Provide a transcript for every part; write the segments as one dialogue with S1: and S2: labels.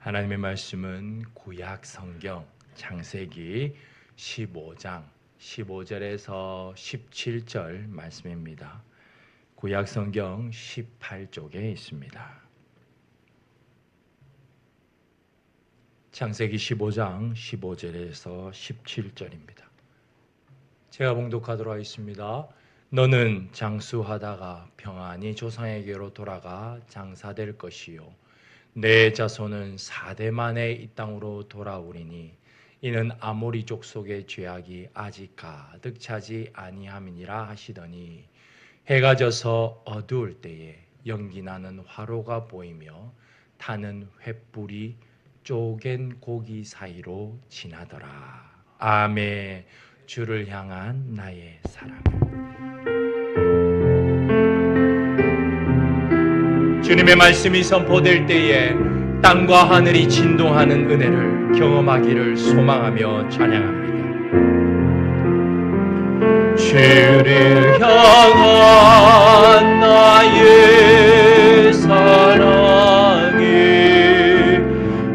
S1: 하나님의 말씀은 구약 성경 창세기 15장 15절에서 17절 말씀입니다. 구약 성경 18쪽에 있습니다. 창세기 15장 15절에서 17절입니다. 제가 봉독하도록 하겠습니다. 너는 장수하다가 평안히 조상에게로 돌아가 장사될 것이요 내 자손은 4대 만에 이 땅으로 돌아오리니 이는 아모리 족속의 죄악이 아직 가득 차지 아니함이니라 하시더니 해가 져서 어두울 때에 연기 나는 화로가 보이며 타는 횃불이 쪼갠 고기 사이로 지나더라. 아멘. 주를 향한 나의 사랑. 주님의 말씀이 선포될 때에 땅과 하늘이 진동하는 은혜를 경험하기를 소망하며 찬양합니다. 주를 향한 나의 사랑이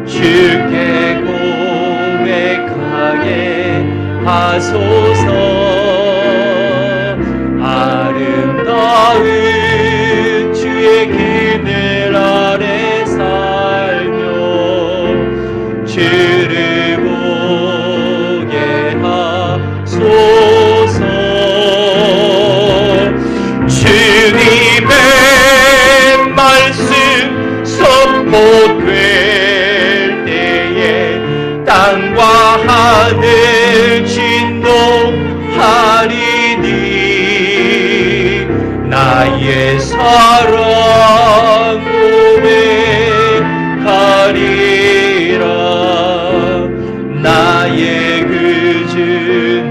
S1: 주께 고백하게 하소서. 아름다운 주의 그늘 아래 살며 주를 보게 하소서. 주님의 말씀 선포될 때에 땅과 하늘 진동하리니 나의 사랑 고백하리라. 나의 그주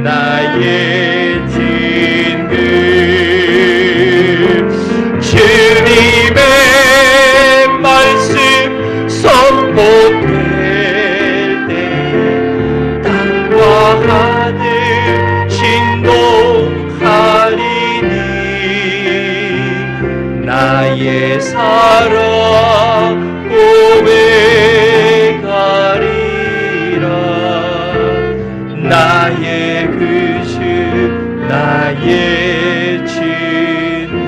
S1: 나의 진금 주님의 말씀 선포될 때 땅과 하늘 진동하리니 나의 사랑 고백하리라. 나의 그주 나의 진금.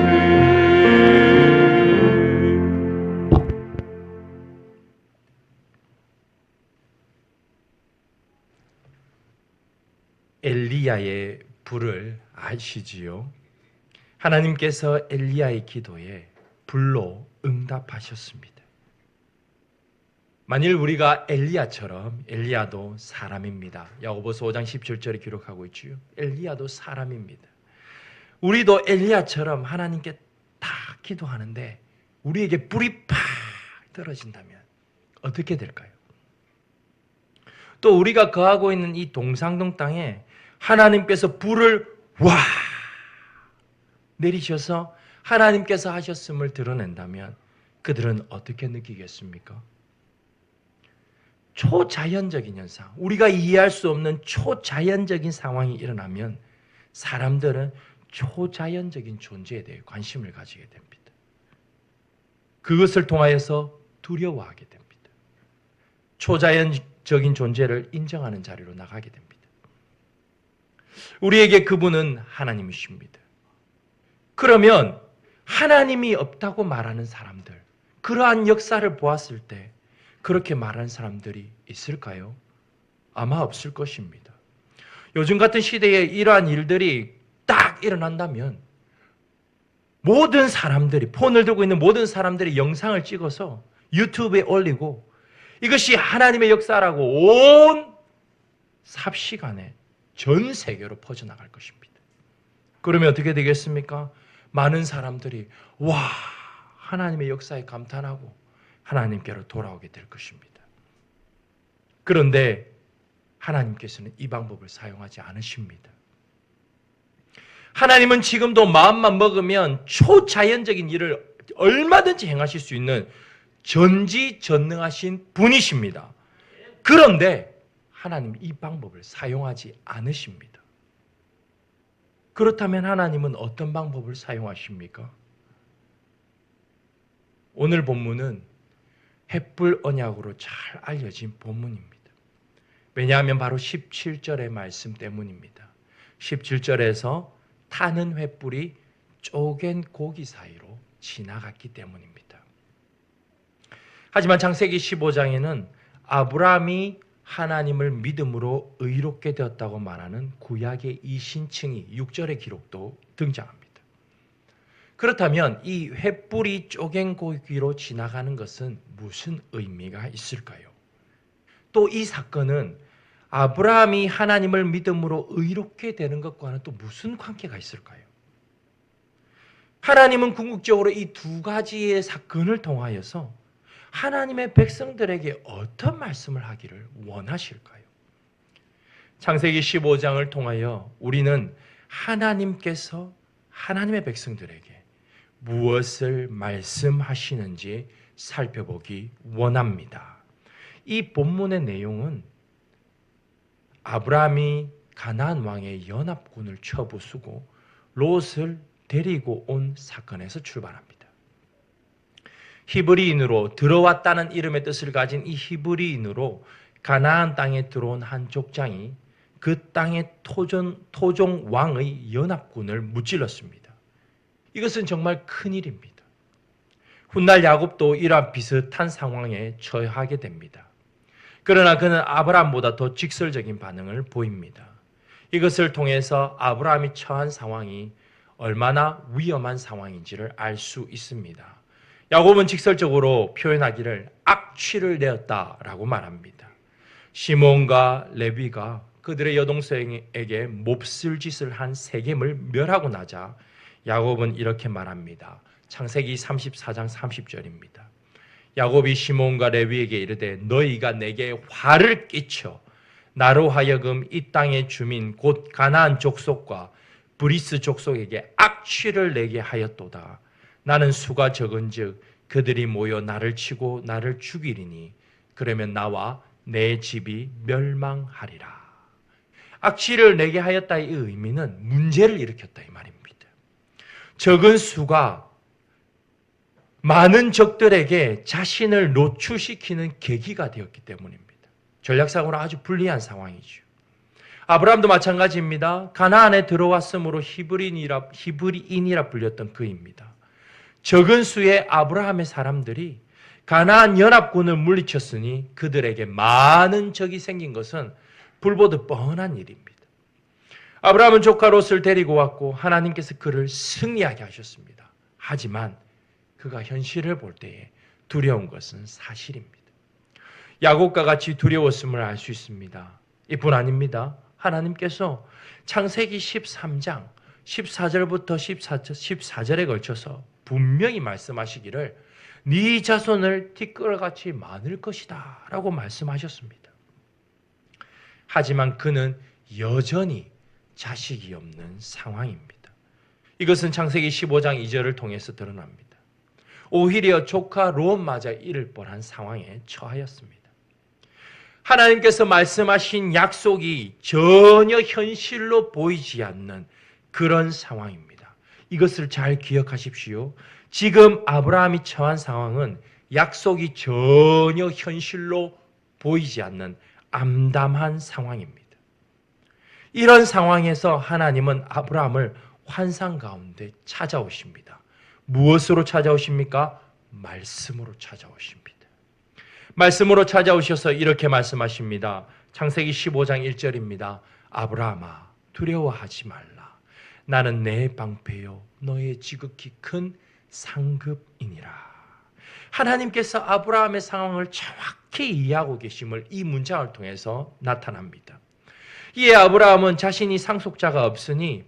S1: 엘리야의 불을 아시지요? 하나님께서 엘리야의 기도에 불로 응답하셨습니다. 만일 우리가 엘리야처럼, 엘리야도 사람입니다. 야고보서 5장 17절에 기록하고 있지요. 엘리야도 사람입니다. 우리도 엘리야처럼 하나님께 다 기도하는데 우리에게 불이 팍 떨어진다면 어떻게 될까요? 또 우리가 거하고 있는 이 동상동 땅에 하나님께서 불을 와 내리셔서 하나님께서 하셨음을 드러낸다면 그들은 어떻게 느끼겠습니까? 초자연적인 현상, 우리가 이해할 수 없는 초자연적인 상황이 일어나면 사람들은 초자연적인 존재에 대해 관심을 가지게 됩니다. 그것을 통하여서 두려워하게 됩니다. 초자연적인 존재를 인정하는 자리로 나가게 됩니다. 우리에게 그분은 하나님이십니다. 그러면 하나님이 없다고 말하는 사람들, 그러한 역사를 보았을 때 그렇게 말하는 사람들이 있을까요? 아마 없을 것입니다. 요즘 같은 시대에 이러한 일들이 딱 일어난다면 모든 사람들이, 폰을 들고 있는 모든 사람들이 영상을 찍어서 유튜브에 올리고 이것이 하나님의 역사라고 온 삽시간에 전 세계로 퍼져나갈 것입니다. 그러면 어떻게 되겠습니까? 많은 사람들이 와, 하나님의 역사에 감탄하고 하나님께로 돌아오게 될 것입니다. 그런데 하나님께서는 이 방법을 사용하지 않으십니다. 하나님은 지금도 마음만 먹으면 초자연적인 일을 얼마든지 행하실 수 있는 전지전능하신 분이십니다. 그런데 하나님은 이 방법을 사용하지 않으십니다. 그렇다면 하나님은 어떤 방법을 사용하십니까? 오늘 본문은 횃불 언약으로 잘 알려진 본문입니다. 왜냐하면 바로 17절의 말씀 때문입니다. 17절에서 타는 횃불이 쪼갠 고기 사이로 지나갔기 때문입니다. 하지만 창세기 15장에는 아브라함이 하나님을 믿음으로 의롭게 되었다고 말하는 구약의 이신층이 6절의 기록도 등장합니다. 그렇다면 이 횃불이 쪼갠 고기로 지나가는 것은 무슨 의미가 있을까요? 또 이 사건은 아브라함이 하나님을 믿음으로 의롭게 되는 것과는 또 무슨 관계가 있을까요? 하나님은 궁극적으로 이 두 가지의 사건을 통하여서 하나님의 백성들에게 어떤 말씀을 하기를 원하실까요? 창세기 15장을 통하여 우리는 하나님께서 하나님의 백성들에게 무엇을 말씀하시는지 살펴보기 원합니다. 이 본문의 내용은 아브라함이 가나안 왕의 연합군을 쳐부수고 롯을 데리고 온 사건에서 출발합니다. 히브리인으로 들어왔다는 이름의 뜻을 가진 이 히브리인으로 가나안 땅에 들어온 한 족장이 그 땅의 토종 왕의 연합군을 무찔렀습니다. 이것은 정말 큰일입니다. 훗날 야곱도 이러한 비슷한 상황에 처하게 됩니다. 그러나 그는 아브라함보다 더 직설적인 반응을 보입니다. 이것을 통해서 아브라함이 처한 상황이 얼마나 위험한 상황인지를 알 수 있습니다. 야곱은 직설적으로 표현하기를 악취를 내었다라고 말합니다. 시몬과 레위가 그들의 여동생에게 몹쓸 짓을 한 세겜을 멸하고 나자 야곱은 이렇게 말합니다. 창세기 34장 30절입니다. 야곱이 시몬과 레위에게 이르되 너희가 내게 화를 끼쳐 나로 하여금 이 땅의 주민 곧 가나안 족속과 브리스 족속에게 악취를 내게 하였도다. 나는 수가 적은즉 그들이 모여 나를 치고 나를 죽이리니 그러면 나와 내 집이 멸망하리라. 악취를 내게 하였다의 의미는 문제를 일으켰다 이 말입니다. 적은 수가 많은 적들에게 자신을 노출시키는 계기가 되었기 때문입니다. 전략상으로 아주 불리한 상황이죠. 아브라함도 마찬가지입니다. 가나안에 들어왔으므로 히브리인이라 불렸던 그입니다. 적은 수의 아브라함의 사람들이 가나안 연합군을 물리쳤으니 그들에게 많은 적이 생긴 것은 불보듯 뻔한 일입니다. 아브라함은 조카 롯을 데리고 왔고 하나님께서 그를 승리하게 하셨습니다. 하지만 그가 현실을 볼 때에 두려운 것은 사실입니다. 야곱과 같이 두려웠음을 알 수 있습니다. 이뿐 아닙니다. 하나님께서 창세기 13장 14절부터 14절에 걸쳐서 분명히 말씀하시기를 네 자손을 티끌같이 많을 것이다 라고 말씀하셨습니다. 하지만 그는 여전히 자식이 없는 상황입니다. 이것은 창세기 15장 2절을 통해서 드러납니다. 오히려 조카 롯마저 잃을 뻔한 상황에 처하였습니다. 하나님께서 말씀하신 약속이 전혀 현실로 보이지 않는 그런 상황입니다. 이것을 잘 기억하십시오. 지금 아브라함이 처한 상황은 약속이 전혀 현실로 보이지 않는 암담한 상황입니다. 이런 상황에서 하나님은 아브라함을 환상 가운데 찾아오십니다. 무엇으로 찾아오십니까? 말씀으로 찾아오십니다. 말씀으로 찾아오셔서 이렇게 말씀하십니다. 창세기 15장 1절입니다. 아브라함아 두려워하지 말라. 나는 내 방패요 너의 지극히 큰 상급이니라. 하나님께서 아브라함의 상황을 정확히 이해하고 계심을 이 문장을 통해서 나타납니다. 이에 아브라함은 자신이 상속자가 없으니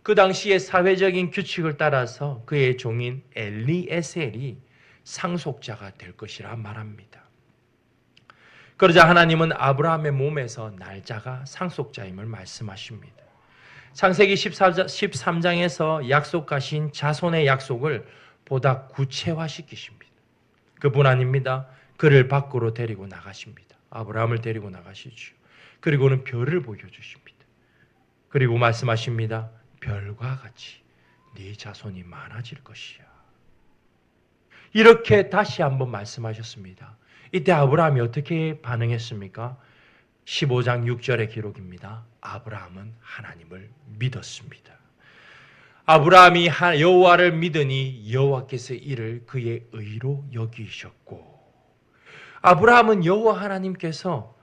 S1: 그 당시의 사회적인 규칙을 따라서 그의 종인 엘리에셀이 상속자가 될 것이라 말합니다. 그러자 하나님은 아브라함의 몸에서 날짜가 상속자임을 말씀하십니다. 창세기 13장에서 약속하신 자손의 약속을 보다 구체화시키십니다. 그뿐 아닙니다. 그를 밖으로 데리고 나가십니다. 아브라함을 데리고 나가시죠. 그리고는 별을 보여주십니다. 그리고 말씀하십니다. 별과 같이 네 자손이 많아질 것이야. 이렇게 다시 한번 말씀하셨습니다. 이때 아브라함이 어떻게 반응했습니까? 15장 6절의 기록입니다. 아브라함은 하나님을 믿었습니다. 아브라함이 여호와를 믿으니 여호와께서 이를 그의 의로 여기셨고, 아브라함은 여호와 하나님께서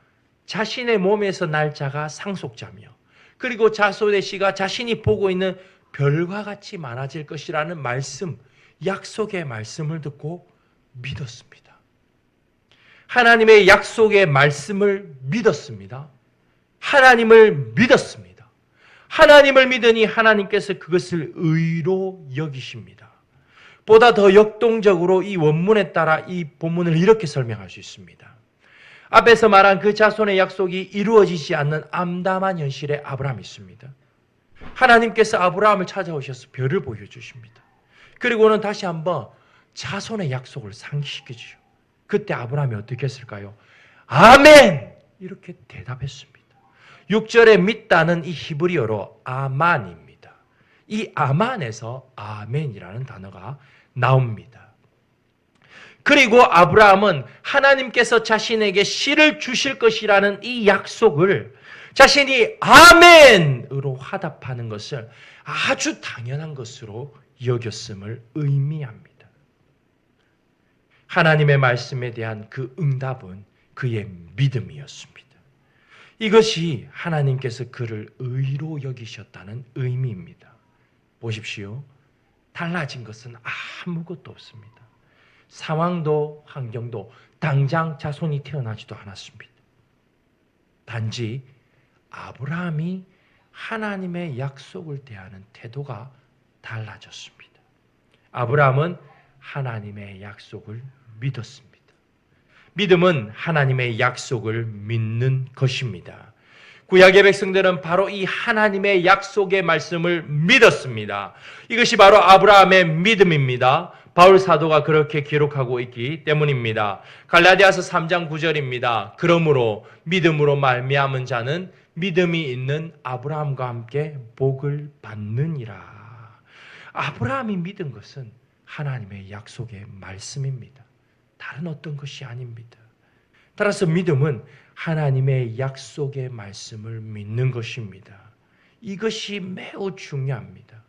S1: 자신의 몸에서 날 자가 상속자며 그리고 자손의 씨가 자신이 보고 있는 별과 같이 많아질 것이라는 말씀, 약속의 말씀을 듣고 믿었습니다. 하나님의 약속의 말씀을 믿었습니다. 하나님을 믿었습니다. 하나님을 믿으니 하나님께서 그것을 의로 여기십니다. 보다 더 역동적으로 이 원문에 따라 이 본문을 이렇게 설명할 수 있습니다. 앞에서 말한 그 자손의 약속이 이루어지지 않는 암담한 현실에 아브라함이 있습니다. 하나님께서 아브라함을 찾아오셔서 별을 보여주십니다. 그리고는 다시 한번 자손의 약속을 상기시켜주죠. 그때 아브라함이 어떻게 했을까요? 아멘! 이렇게 대답했습니다. 6절에 믿다는 이 히브리어로 아만입니다. 이 아만에서 아멘이라는 단어가 나옵니다. 그리고 아브라함은 하나님께서 자신에게 씨를 주실 것이라는 이 약속을 자신이 아멘으로 화답하는 것을 아주 당연한 것으로 여겼음을 의미합니다. 하나님의 말씀에 대한 그 응답은 그의 믿음이었습니다. 이것이 하나님께서 그를 의로 여기셨다는 의미입니다. 보십시오. 달라진 것은 아무것도 없습니다. 상황도 환경도 당장 자손이 태어나지도 않았습니다. 단지 아브라함이 하나님의 약속을 대하는 태도가 달라졌습니다. 아브라함은 하나님의 약속을 믿었습니다. 믿음은 하나님의 약속을 믿는 것입니다. 구약의 백성들은 바로 이 하나님의 약속의 말씀을 믿었습니다. 이것이 바로 아브라함의 믿음입니다. 바울 사도가 그렇게 기록하고 있기 때문입니다. 갈라디아서 3장 9절입니다. 그러므로 믿음으로 말미암은 자는 믿음이 있는 아브라함과 함께 복을 받느니라. 아브라함이 믿은 것은 하나님의 약속의 말씀입니다. 다른 어떤 것이 아닙니다. 따라서 믿음은 하나님의 약속의 말씀을 믿는 것입니다. 이것이 매우 중요합니다.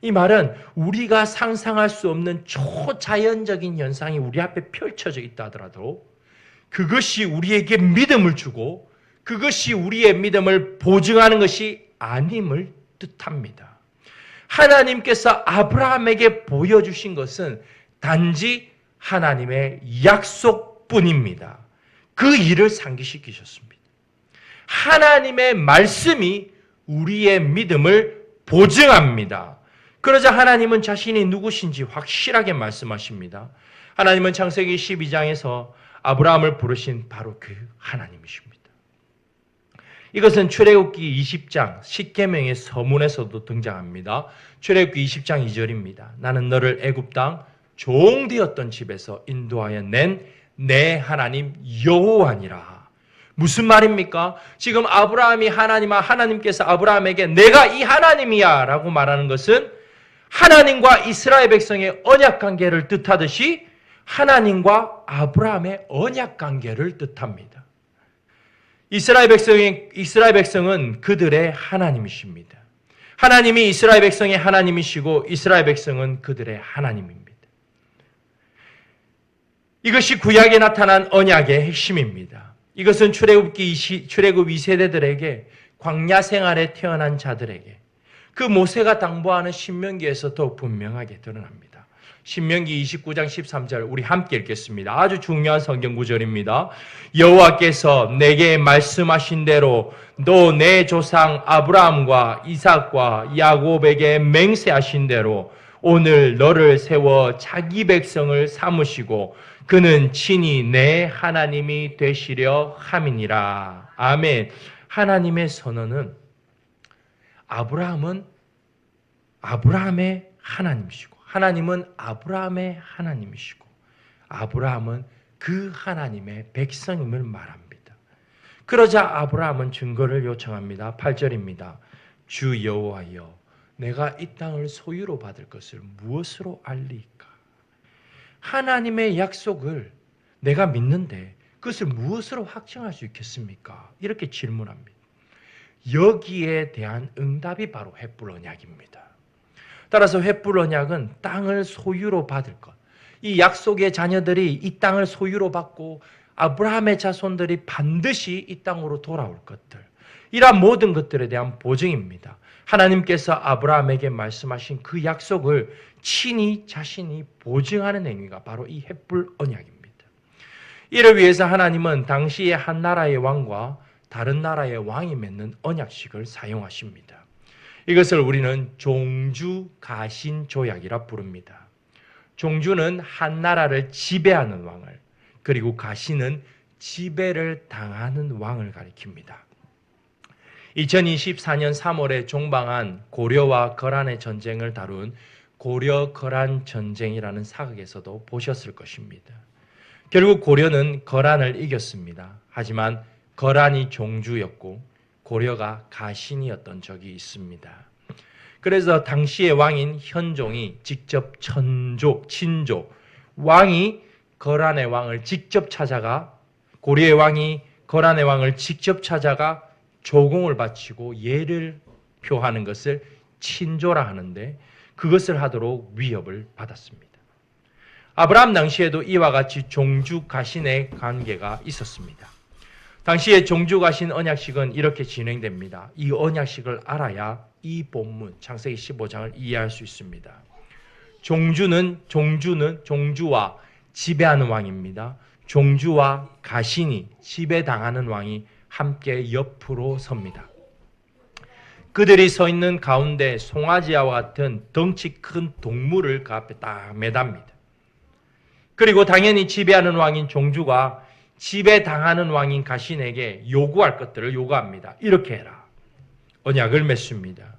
S1: 이 말은 우리가 상상할 수 없는 초자연적인 현상이 우리 앞에 펼쳐져 있다 하더라도 그것이 우리에게 믿음을 주고 그것이 우리의 믿음을 보증하는 것이 아님을 뜻합니다. 하나님께서 아브라함에게 보여주신 것은 단지 하나님의 약속뿐입니다. 그 일을 상기시키셨습니다. 하나님의 말씀이 우리의 믿음을 보증합니다. 그러자 하나님은 자신이 누구신지 확실하게 말씀하십니다. 하나님은 창세기 12장에서 아브라함을 부르신 바로 그 하나님이십니다. 이것은 출애굽기 20장 십계명의 서문에서도 등장합니다. 출애굽기 20장 2절입니다. 나는 너를 애굽 땅 종되었던 집에서 인도하여 낸 내 하나님 여호와니라. 무슨 말입니까? 지금 하나님께서 아브라함에게 내가 이 하나님이야 라고 말하는 것은 하나님과 이스라엘 백성의 언약 관계를 뜻하듯이 하나님과 아브라함의 언약 관계를 뜻합니다. 이스라엘 백성은 그들의 하나님이십니다. 하나님이 이스라엘 백성의 하나님이시고 이스라엘 백성은 그들의 하나님입니다. 이것이 구약에 나타난 언약의 핵심입니다. 이것은 출애굽 2세대들에게 광야 생활에 태어난 자들에게 그 모세가 당부하는 신명기에서 더욱 분명하게 드러납니다. 신명기 29장 13절 우리 함께 읽겠습니다. 아주 중요한 성경 구절입니다. 여호와께서 내게 말씀하신 대로 너 내 조상 아브라함과 이삭과 야곱에게 맹세하신 대로 오늘 너를 세워 자기 백성을 삼으시고 그는 친히 내 하나님이 되시려 함이니라. 아멘. 하나님의 선언은 아브라함은 아브라함의 하나님이시고 하나님은 아브라함의 하나님이시고 아브라함은 그 하나님의 백성임을 말합니다. 그러자 아브라함은 증거를 요청합니다. 8절입니다. 주 여호와여 내가 이 땅을 소유로 받을 것을 무엇으로 알리까? 하나님의 약속을 내가 믿는데 그것을 무엇으로 확증할 수 있겠습니까? 이렇게 질문합니다. 여기에 대한 응답이 바로 횃불 언약입니다. 따라서 횃불 언약은 땅을 소유로 받을 것, 이 약속의 자녀들이 이 땅을 소유로 받고 아브라함의 자손들이 반드시 이 땅으로 돌아올 것들, 이러한 모든 것들에 대한 보증입니다. 하나님께서 아브라함에게 말씀하신 그 약속을 친히 자신이 보증하는 행위가 바로 이 횃불 언약입니다. 이를 위해서 하나님은 당시의 한 나라의 왕과 다른 나라의 왕이 맺는 언약식을 사용하십니다. 이것을 우리는 종주가신조약이라 부릅니다. 종주는 한 나라를 지배하는 왕을, 그리고 가신은 지배를 당하는 왕을 가리킵니다. 2024년 3월에 종방한 고려와 거란의 전쟁을 다룬 고려-거란 전쟁이라는 사극에서도 보셨을 것입니다. 결국 고려는 거란을 이겼습니다. 하지만 거란이 종주였고 고려가 가신이었던 적이 있습니다. 그래서 당시의 왕인 현종이 직접 친조, 왕이 거란의 왕을 직접 찾아가, 고려의 왕이 거란의 왕을 직접 찾아가 조공을 바치고 예를 표하는 것을 친조라 하는데, 그것을 하도록 위협을 받았습니다. 아브라함 당시에도 이와 같이 종주가신의 관계가 있었습니다. 당시에 종주가신 언약식은 이렇게 진행됩니다. 이 언약식을 알아야 이 본문 창세기 15장을 이해할 수 있습니다. 종주는 종주와 지배하는 왕입니다. 종주와 가신이, 지배당하는 왕이 함께 옆으로 섭니다. 그들이 서 있는 가운데 송아지와 같은 덩치 큰 동물을 그 앞에 딱 매답니다. 그리고 당연히 지배하는 왕인 종주가 지배당하는 왕인 가신에게 요구할 것들을 요구합니다. 이렇게 해라. 언약을 맺습니다.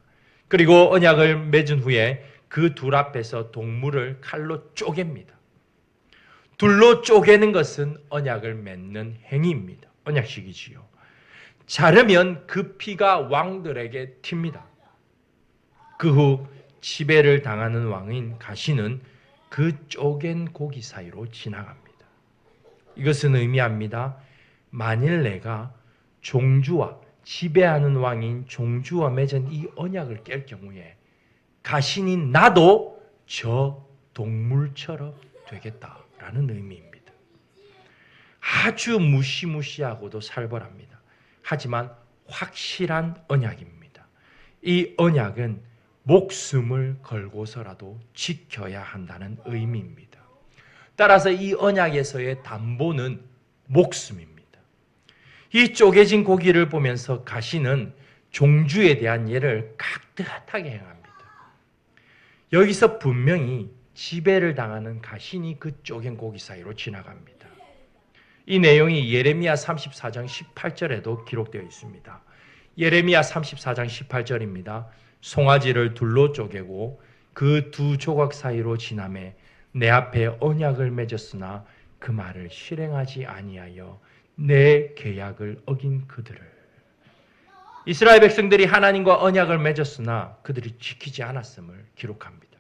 S1: 그리고 언약을 맺은 후에 그 둘 앞에서 동물을 칼로 쪼갭니다. 둘로 쪼개는 것은 언약을 맺는 행위입니다. 언약식이지요. 자르면 그 피가 왕들에게 튑니다. 그 후 지배를 당하는 왕인 가신은 그 쪼갠 고기 사이로 지나갑니다. 이것은 의미합니다. 만일 내가 종주와 지배하는 왕인 종주와 맺은 이 언약을 깰 경우에 가신인 나도 저 동물처럼 되겠다라는 의미입니다. 아주 무시무시하고도 살벌합니다. 하지만 확실한 언약입니다. 이 언약은 목숨을 걸고서라도 지켜야 한다는 의미입니다. 따라서 이 언약에서의 담보는 목숨입니다. 이 쪼개진 고기를 보면서 가신은 종주에 대한 예를 깍듯하게 행합니다. 여기서 분명히 지배를 당하는 가신이 그 쪼갠 고기 사이로 지나갑니다. 이 내용이 예레미야 34장 18절에도 기록되어 있습니다. 예레미야 34장 18절입니다. 송아지를 둘로 쪼개고 그 두 조각 사이로 지나매 내 앞에 언약을 맺었으나 그 말을 실행하지 아니하여 내 계약을 어긴 그들을. 이스라엘 백성들이 하나님과 언약을 맺었으나 그들이 지키지 않았음을 기록합니다.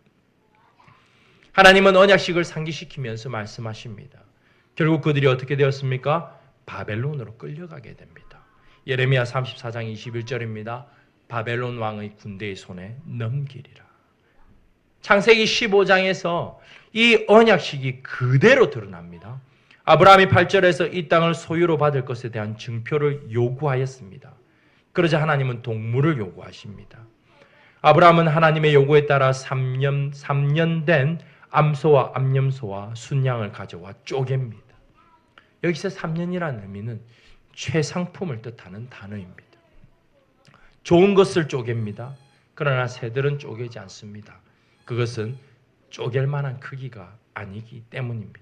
S1: 하나님은 언약식을 상기시키면서 말씀하십니다. 결국 그들이 어떻게 되었습니까? 바벨론으로 끌려가게 됩니다. 예레미야 34장 21절입니다. 바벨론 왕의 군대의 손에 넘기리라. 창세기 15장에서 이 언약식이 그대로 드러납니다. 아브라함이 8절에서 이 땅을 소유로 받을 것에 대한 증표를 요구하였습니다. 그러자 하나님은 동물을 요구하십니다. 아브라함은 하나님의 요구에 따라 3년 된 암소와 암염소와 순양을 가져와 쪼갭니다. 여기서 3년이라는 의미는 최상품을 뜻하는 단어입니다. 좋은 것을 쪼갭니다. 그러나 새들은 쪼개지 않습니다. 그것은 쪼갤 만한 크기가 아니기 때문입니다.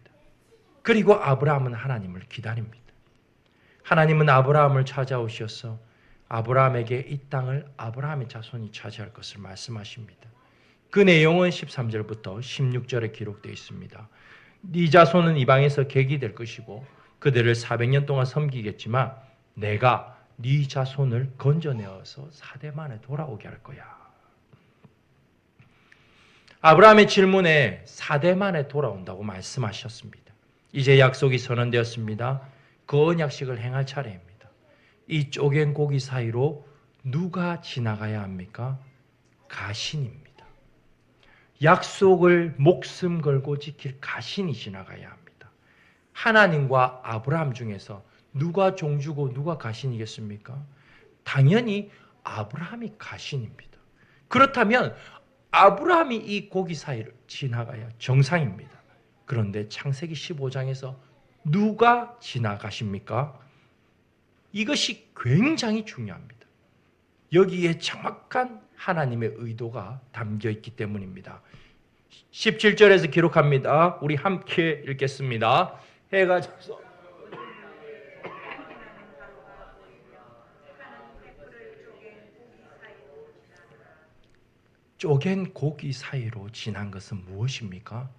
S1: 그리고 아브라함은 하나님을 기다립니다. 하나님은 아브라함을 찾아오셔서 아브라함에게 이 땅을 아브라함의 자손이 차지할 것을 말씀하십니다. 그 내용은 13절부터 16절에 기록되어 있습니다. 네 자손은 이방에서 객이 될 것이고 그들을 400년 동안 섬기겠지만 내가 네 자손을 건져내어서 4대 만에 돌아오게 할 거야. 아브라함의 질문에 4대 만에 돌아온다고 말씀하셨습니다. 이제 약속이 선언되었습니다. 그 언약식을 행할 차례입니다. 이 쪼갠 고기 사이로 누가 지나가야 합니까? 가신입니다. 약속을 목숨 걸고 지킬 가신이 지나가야 합니다. 하나님과 아브라함 중에서 누가 종주고 누가 가신이겠습니까? 당연히 아브라함이 가신입니다. 그렇다면 아브라함이 이 고기 사이를 지나가야 정상입니다. 그런데 창세기 15장에서 누가 지나가십니까? 이것이 굉장히 중요합니다. 여기에 정확한 하나님의 의도가 담겨 있기 때문입니다. 17절에서 기록합니다. 우리 함께 읽겠습니다. 해가 져서 쪼갠 고기 사이로 지난 것은 무엇입니까?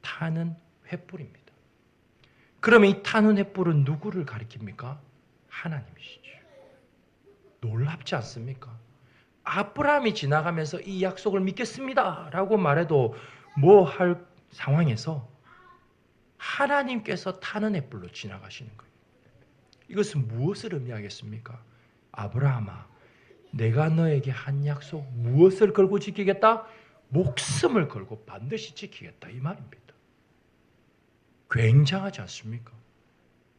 S1: 타는 횃불입니다. 그러면 이 타는 횃불은 누구를 가리킵니까? 하나님이시죠. 놀랍지 않습니까? 아브라함이 지나가면서 이 약속을 믿겠습니다 라고 말해도 뭐 할 상황에서 하나님께서 타는 횃불로 지나가시는 거예요. 이것은 무엇을 의미하겠습니까? 아브라함아, 내가 너에게 한 약속 무엇을 걸고 지키겠다? 목숨을 걸고 반드시 지키겠다, 이 말입니다. 굉장하지 않습니까?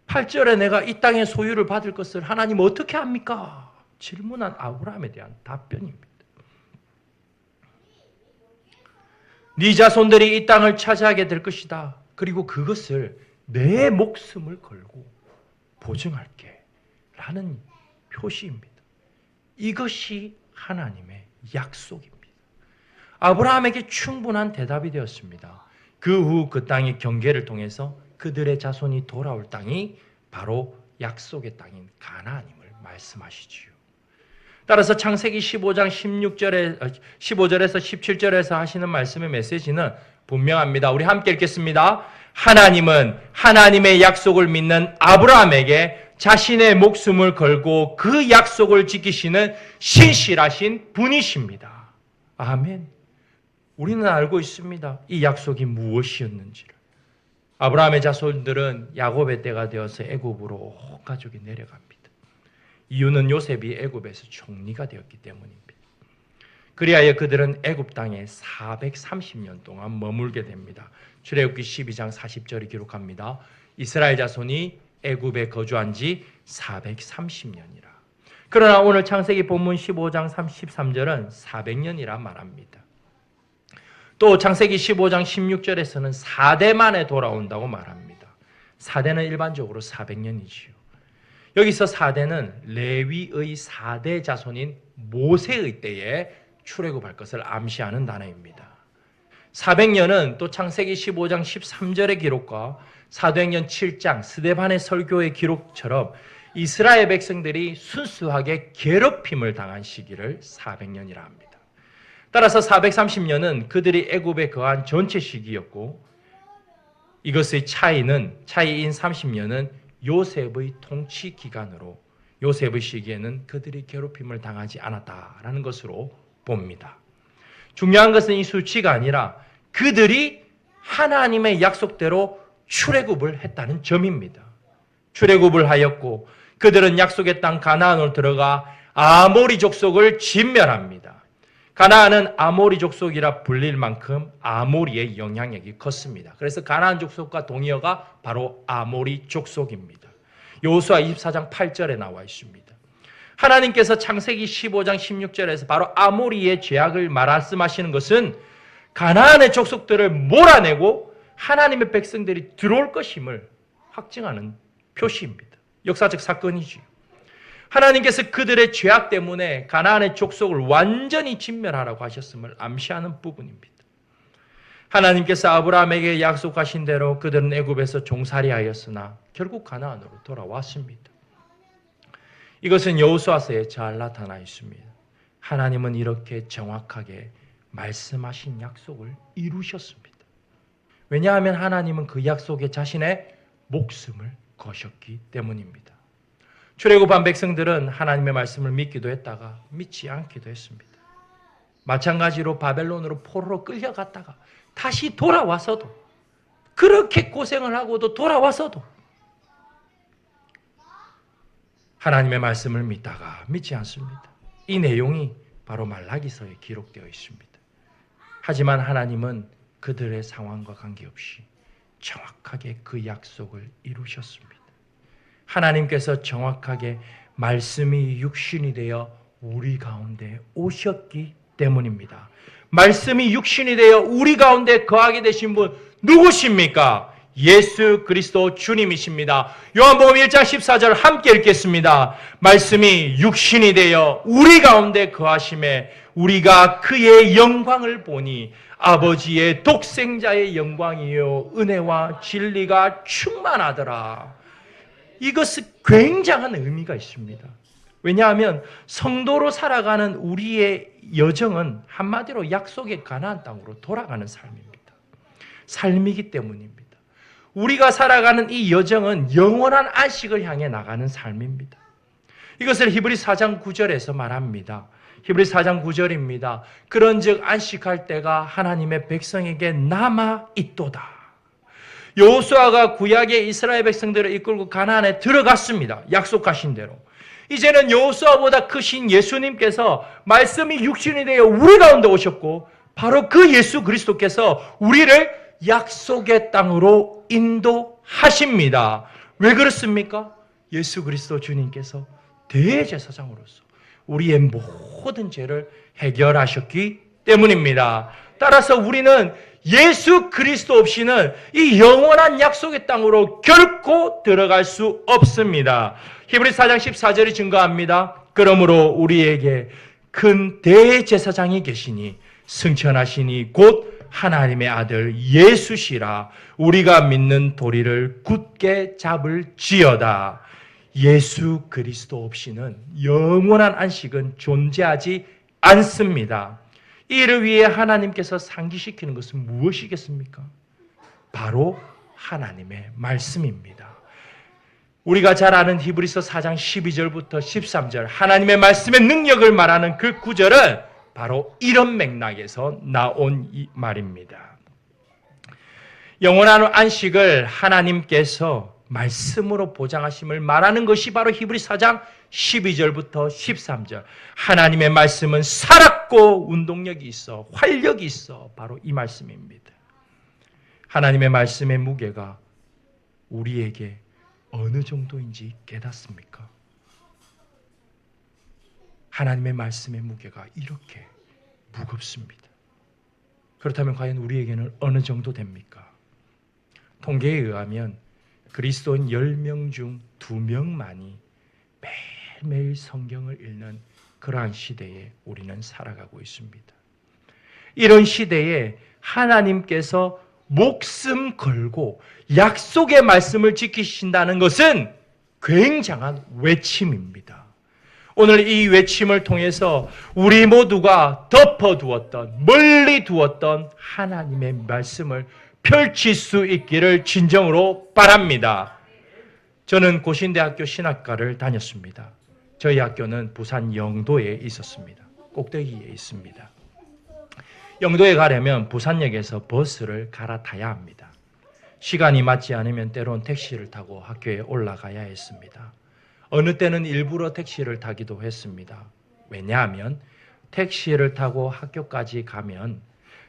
S1: 8절에 내가 이 땅의 소유를 받을 것을 하나님 어떻게 합니까? 질문한 아브라함에 대한 답변입니다. 네 자손들이 이 땅을 차지하게 될 것이다. 그리고 그것을 내 목숨을 걸고 보증할게 라는 표시입니다. 이것이 하나님의 약속입니다. 아브라함에게 충분한 대답이 되었습니다. 그 후 그 땅의 경계를 통해서 그들의 자손이 돌아올 땅이 바로 약속의 땅인 가나안임을 말씀하시지요. 따라서 창세기 15장 15절에서 17절에서 하시는 말씀의 메시지는 분명합니다. 우리 함께 읽겠습니다. 하나님은 하나님의 약속을 믿는 아브라함에게 자신의 목숨을 걸고 그 약속을 지키시는 신실하신 분이십니다. 아멘. 우리는 알고 있습니다. 이 약속이 무엇이었는지를. 아브라함의 자손들은 야곱의 때가 되어서 애굽으로 온 가족이 내려갑니다. 이유는 요셉이 애굽에서 총리가 되었기 때문입니다. 그리하여 그들은 애굽 땅에 430년 동안 머물게 됩니다. 출애굽기 12장 40절이 기록합니다. 이스라엘 자손이 애굽에 거주한 지 430년이라. 그러나 오늘 창세기 본문 15장 33절은 400년이라 말합니다. 또 창세기 15장 16절에서는 4대 만에 돌아온다고 말합니다. 4대는 일반적으로 400년이지요. 여기서 4대는 레위의 4대 자손인 모세의 때에 출애굽할 것을 암시하는 단어입니다. 400년은 또 창세기 15장 13절의 기록과 사도행전 7장 스데반의 설교의 기록처럼 이스라엘 백성들이 순수하게 괴롭힘을 당한 시기를 400년이라 합니다. 따라서 430년은 그들이 애굽에 거한 전체 시기였고, 이것의 차이인 30년은 요셉의 통치 기간으로 요셉의 시기에는 그들이 괴롭힘을 당하지 않았다라는 것으로 봅니다. 중요한 것은 이 수치가 아니라 그들이 하나님의 약속대로 출애굽을 했다는 점입니다. 출애굽을 하였고 그들은 약속의 땅 가나안으로 들어가 아모리 족속을 진멸합니다. 가나안은 아모리 족속이라 불릴 만큼 아모리의 영향력이 컸습니다. 그래서 가나안 족속과 동의어가 바로 아모리 족속입니다. 여호수아 24장 8절에 나와 있습니다. 하나님께서 창세기 15장 16절에서 바로 아모리의 죄악을 말씀하시는 것은 가나안의 족속들을 몰아내고 하나님의 백성들이 들어올 것임을 확증하는 표시입니다. 역사적 사건이지요. 하나님께서 그들의 죄악 때문에 가나안의 족속을 완전히 진멸하라고 하셨음을 암시하는 부분입니다. 하나님께서 아브라함에게 약속하신 대로 그들은 애굽에서 종살이하였으나 결국 가나안으로 돌아왔습니다. 이것은 여호수아서에 잘 나타나 있습니다. 하나님은 이렇게 정확하게 말씀하신 약속을 이루셨습니다. 왜냐하면 하나님은 그 약속에 자신의 목숨을 거셨기 때문입니다. 출애굽한 백성들은 하나님의 말씀을 믿기도 했다가 믿지 않기도 했습니다. 마찬가지로 바벨론으로 포로로 끌려갔다가 다시 돌아와서도 그렇게 고생을 하고도 돌아와서도 하나님의 말씀을 믿다가 믿지 않습니다. 이 내용이 바로 말라기서에 기록되어 있습니다. 하지만 하나님은 그들의 상황과 관계없이 정확하게 그 약속을 이루셨습니다. 하나님께서 정확하게 말씀이 육신이 되어 우리 가운데 오셨기 때문입니다. 말씀이 육신이 되어 우리 가운데 거하게 되신 분 누구십니까? 예수 그리스도 주님이십니다. 요한복음 1장 14절 함께 읽겠습니다. 말씀이 육신이 되어 우리 가운데 거하심에 우리가 그의 영광을 보니 아버지의 독생자의 영광이요 은혜와 진리가 충만하더라. 이것은 굉장한 의미가 있습니다. 왜냐하면 성도로 살아가는 우리의 여정은 한마디로 약속의 가나안 땅으로 돌아가는 삶입니다. 삶이기 때문입니다. 우리가 살아가는 이 여정은 영원한 안식을 향해 나가는 삶입니다. 이것을 히브리서 4장 9절에서 말합니다. 히브리서 4장 9절입니다. 그런즉 안식할 때가 하나님의 백성에게 남아 있도다. 여호수아가 구약의 이스라엘 백성들을 이끌고 가나안에 들어갔습니다. 약속하신 대로. 이제는 여호수아보다 크신 예수님께서 말씀이 육신이 되어 우리 가운데 오셨고 바로 그 예수 그리스도께서 우리를 약속의 땅으로 인도하십니다. 왜 그렇습니까? 예수 그리스도 주님께서 대제사장으로서 우리의 모든 죄를 해결하셨기 때문입니다. 따라서 우리는 예수 그리스도 없이는 이 영원한 약속의 땅으로 결코 들어갈 수 없습니다. 히브리서 4장 14절이 증거합니다. 그러므로 우리에게 큰 대제사장이 계시니 승천하시니 곧 하나님의 아들 예수시라. 우리가 믿는 도리를 굳게 잡을지어다. 예수 그리스도 없이는 영원한 안식은 존재하지 않습니다. 이를 위해 하나님께서 상기시키는 것은 무엇이겠습니까? 바로 하나님의 말씀입니다. 우리가 잘 아는 히브리서 4장 12절부터 13절 하나님의 말씀의 능력을 말하는 그 구절은 바로 이런 맥락에서 나온 이 말입니다. 영원한 안식을 하나님께서 말씀으로 보장하심을 말하는 것이 바로 히브리서 4장 12절부터 13절. 하나님의 말씀은 살았고 운동력이 있어, 활력이 있어. 바로 이 말씀입니다. 하나님의 말씀의 무게가 우리에게 어느 정도인지 깨닫습니까? 하나님의 말씀의 무게가 이렇게 무겁습니다. 그렇다면 과연 우리에게는 어느 정도 됩니까? 통계에 의하면 그리스도인 10명 중 2명만이 매일매일 성경을 읽는 그러한 시대에 우리는 살아가고 있습니다. 이런 시대에 하나님께서 목숨 걸고 약속의 말씀을 지키신다는 것은 굉장한 외침입니다. 오늘 이 외침을 통해서 우리 모두가 덮어두었던, 멀리 두었던 하나님의 말씀을 펼칠 수 있기를 진정으로 바랍니다. 저는 고신대학교 신학과를 다녔습니다. 저희 학교는 부산 영도에 있었습니다. 꼭대기에 있습니다. 영도에 가려면 부산역에서 버스를 갈아타야 합니다. 시간이 맞지 않으면 때론 택시를 타고 학교에 올라가야 했습니다. 어느 때는 일부러 택시를 타기도 했습니다. 왜냐하면 택시를 타고 학교까지 가면,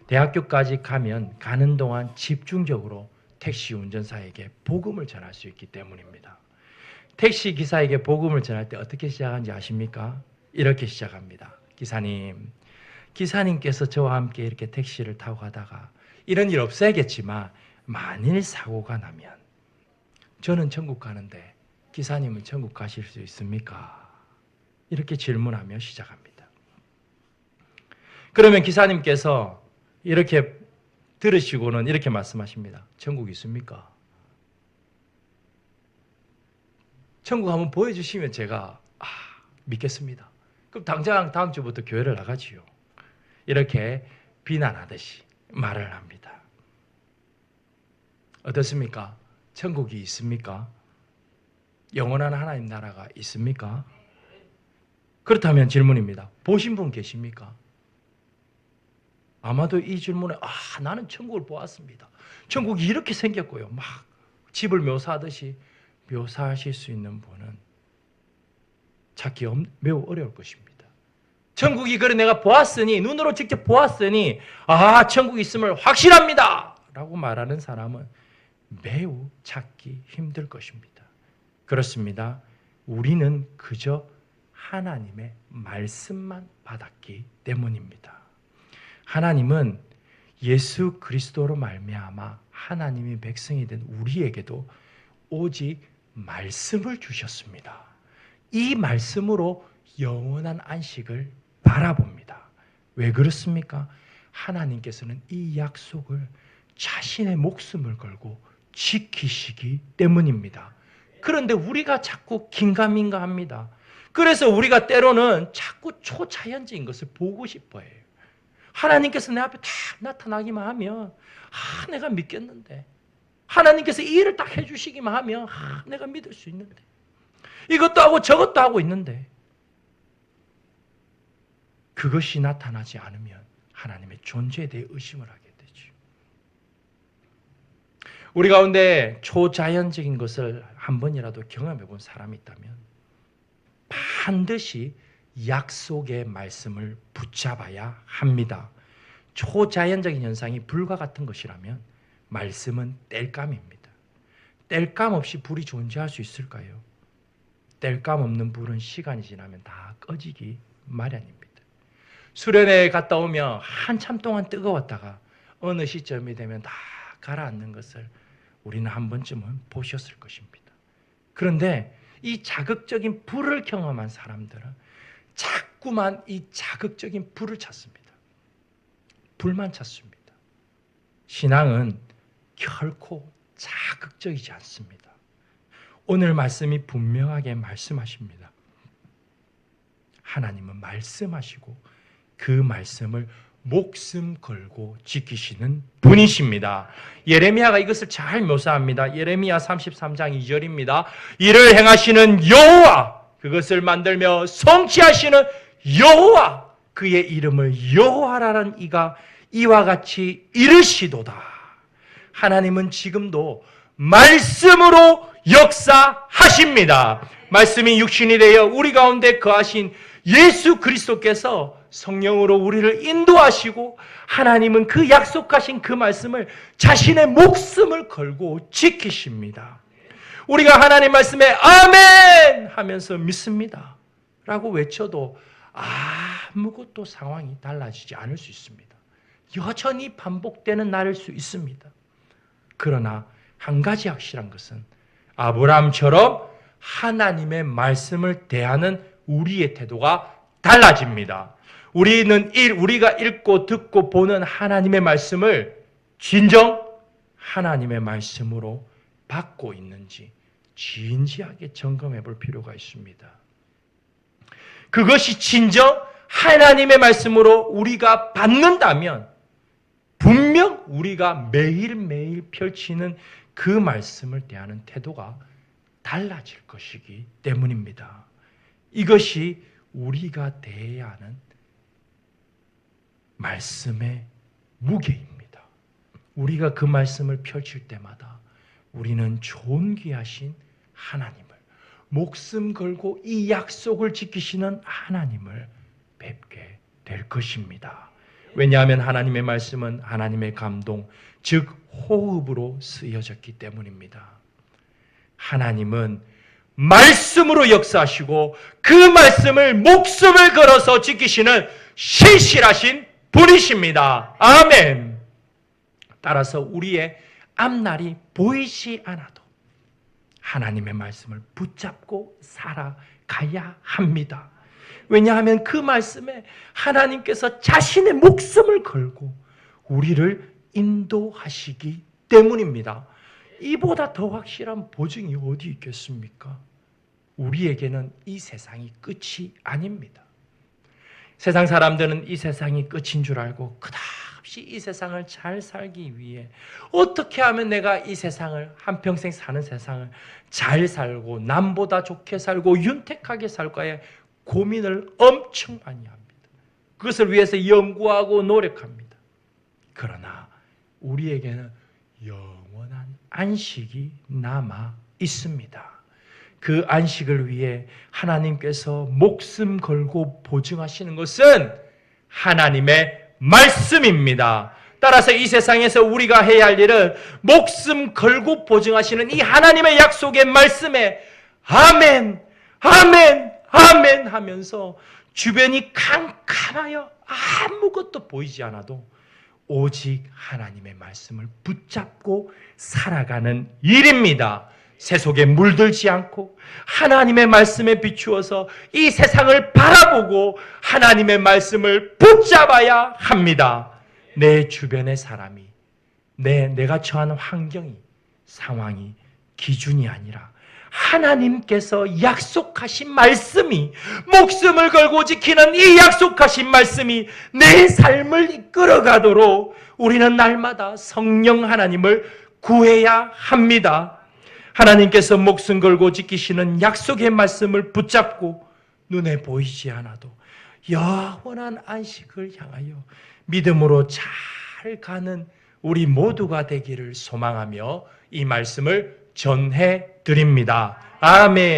S1: 대학교까지 가면 가는 동안 집중적으로 택시 운전사에게 복음을 전할 수 있기 때문입니다. 택시 기사에게 복음을 전할 때 어떻게 시작하는지 아십니까? 이렇게 시작합니다. 기사님께서 저와 함께 이렇게 택시를 타고 가다가 이런 일 없어야겠지만 만일 사고가 나면 저는 천국 가는데 기사님은 천국 가실 수 있습니까? 이렇게 질문하며 시작합니다. 그러면 기사님께서 이렇게 들으시고는 이렇게 말씀하십니다. 천국 있습니까? 천국 한번 보여주시면 제가 믿겠습니다. 그럼 당장 다음 주부터 교회를 나가지요. 이렇게 비난하듯이 말을 합니다. 어떻습니까? 천국이 있습니까? 영원한 하나님 나라가 있습니까? 그렇다면 질문입니다. 보신 분 계십니까? 아마도 이 질문에 나는 천국을 보았습니다. 천국이 이렇게 생겼고요. 막 집을 묘사하듯이 묘사하실 수 있는 분은 찾기 매우 어려울 것입니다. 천국이 그래 내가 보았으니 눈으로 직접 보았으니 천국이 있음을 확실합니다 라고 말하는 사람은 매우 찾기 힘들 것입니다. 그렇습니다. 우리는 그저 하나님의 말씀만 받았기 때문입니다. 하나님은 예수 그리스도로 말미암아 하나님의 백성이 된 우리에게도 오직 말씀을 주셨습니다. 이 말씀으로 영원한 안식을 바라봅니다. 왜 그렇습니까? 하나님께서는 이 약속을 자신의 목숨을 걸고 지키시기 때문입니다. 그런데 우리가 자꾸 긴가민가합니다. 그래서 우리가 때로는 자꾸 초자연적인 것을 보고 싶어 해요. 하나님께서 내 앞에 딱 나타나기만 하면 내가 믿겠는데, 하나님께서 이 일을 딱 해주시기만 하면 내가 믿을 수 있는데, 이것도 하고 저것도 하고 있는데, 그것이 나타나지 않으면 하나님의 존재에 대해 의심을 하게 되죠. 우리 가운데 초자연적인 것을 한 번이라도 경험해 본 사람이 있다면 반드시 약속의 말씀을 붙잡아야 합니다. 초자연적인 현상이 불과 같은 것이라면 말씀은 땔감입니다. 땔감 없이 불이 존재할 수 있을까요? 땔감 없는 불은 시간이 지나면 다 꺼지기 마련입니다. 수련회에 갔다 오면 한참 동안 뜨거웠다가 어느 시점이 되면 다 가라앉는 것을 우리는 한 번쯤은 보셨을 것입니다. 그런데 이 자극적인 불을 경험한 사람들은 자꾸만 이 자극적인 불을 찾습니다. 불만 찾습니다. 신앙은 결코 자극적이지 않습니다. 오늘 말씀이 분명하게 말씀하십니다. 하나님은 말씀하시고 그 말씀을 목숨 걸고 지키시는 분이십니다. 예레미야가 이것을 잘 묘사합니다. 예레미야 33장 2절입니다. 이를 행하시는 여호와, 그것을 만들며 성취하시는 여호와, 그의 이름을 여호와라는 이가 이와 같이 이르시도다. 하나님은 지금도 말씀으로 역사하십니다. 말씀이 육신이 되어 우리 가운데 거하신 예수 그리스도께서 성령으로 우리를 인도하시고, 하나님은 그 약속하신 그 말씀을 자신의 목숨을 걸고 지키십니다. 우리가 하나님 말씀에 아멘 하면서 믿습니다 라고 외쳐도 아무것도 상황이 달라지지 않을 수 있습니다. 여전히 반복되는 날일 수 있습니다. 그러나 한 가지 확실한 것은 아브라함처럼 하나님의 말씀을 대하는 우리의 태도가 달라집니다. 우리가 읽고 듣고 보는 하나님의 말씀을 진정 하나님의 말씀으로 받고 있는지 진지하게 점검해 볼 필요가 있습니다. 그것이 진정 하나님의 말씀으로 우리가 받는다면 분명 우리가 매일매일 펼치는 그 말씀을 대하는 태도가 달라질 것이기 때문입니다. 이것이 우리가 대해야 하는 말씀의 무게입니다. 우리가 그 말씀을 펼칠 때마다 우리는 존귀하신 하나님을, 목숨 걸고 이 약속을 지키시는 하나님을 뵙게 될 것입니다. 왜냐하면 하나님의 말씀은 하나님의 감동, 즉 호흡으로 쓰여졌기 때문입니다. 하나님은 말씀으로 역사하시고 그 말씀을 목숨을 걸어서 지키시는 신실하신 분이십니다. 아멘. 따라서 우리의 앞날이 보이지 않아도 하나님의 말씀을 붙잡고 살아가야 합니다. 왜냐하면 그 말씀에 하나님께서 자신의 목숨을 걸고 우리를 인도하시기 때문입니다. 이보다 더 확실한 보증이 어디 있겠습니까? 우리에게는 이 세상이 끝이 아닙니다. 세상 사람들은 이 세상이 끝인 줄 알고 끝없이 이 세상을 잘 살기 위해 어떻게 하면 내가 이 세상을, 한평생 사는 세상을 잘 살고 남보다 좋게 살고 윤택하게 살까에 고민을 엄청 많이 합니다. 그것을 위해서 연구하고 노력합니다. 그러나 우리에게는 영원한 안식이 남아 있습니다. 그 안식을 위해 하나님께서 목숨 걸고 보증하시는 것은 하나님의 말씀입니다. 따라서 이 세상에서 우리가 해야 할 일은 목숨 걸고 보증하시는 이 하나님의 약속의 말씀에 아멘, 아멘, 아멘 하면서 주변이 캄캄하여 아무것도 보이지 않아도 오직 하나님의 말씀을 붙잡고 살아가는 일입니다. 세속에 물들지 않고 하나님의 말씀에 비추어서 이 세상을 바라보고 하나님의 말씀을 붙잡아야 합니다. 내 주변의 사람이, 내가 처한 환경이, 상황이 기준이 아니라 하나님께서 약속하신 말씀이, 목숨을 걸고 지키는 이 약속하신 말씀이 내 삶을 이끌어가도록 우리는 날마다 성령 하나님을 구해야 합니다. 하나님께서 목숨 걸고 지키시는 약속의 말씀을 붙잡고 눈에 보이지 않아도 영원한 안식을 향하여 믿음으로 잘 가는 우리 모두가 되기를 소망하며 이 말씀을 전해 드립니다. 아멘.